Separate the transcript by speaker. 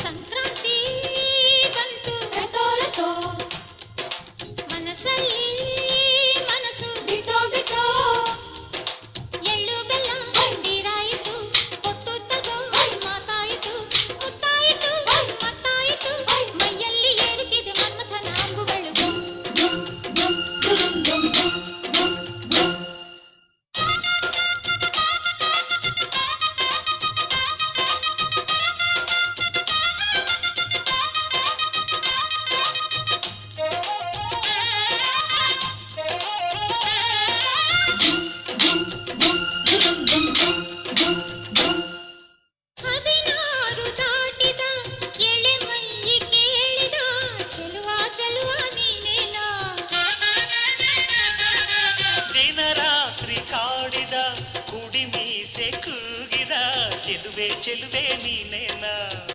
Speaker 1: ಸಂಕ್ರಾಂತಿ ಬಂತು ರಟೋ ರಟೋ ಮನಸ್ಸಲ್ಲಿ ಮನಸ್ಸು ಬಿಟೋ ಬಿಟೋ ಎಳ್ಳು ಬೆಲ್ಲ ನೀರಾಯಿತು ಕೊಟ್ಟು ತಗೋ ಮಾತಾಯಿತು ಮುತ್ತಾಯಿತು ಮತ್ತಾಯಿತು ಮೈಯಲ್ಲಿ ಏರುತ್ತಿದೆ ಮನ್ಮಥನ ಅಂಬುಗಳು ಹದಿನಾರು ದಾಟಿದ ಎಳೆ ಮೈ ಕೇಳಿದ ಚೆಲುವ ಚೆಲುವ ನೀನೇನಾ
Speaker 2: ದಿನ ರಾತ್ರಿ ಕಾಡಿದ ಕುಡಿ ಮೀಸೆ ಕೂಗಿದ ಚೆಲುವೆ ಚೆಲುವೆ ನೀನೆ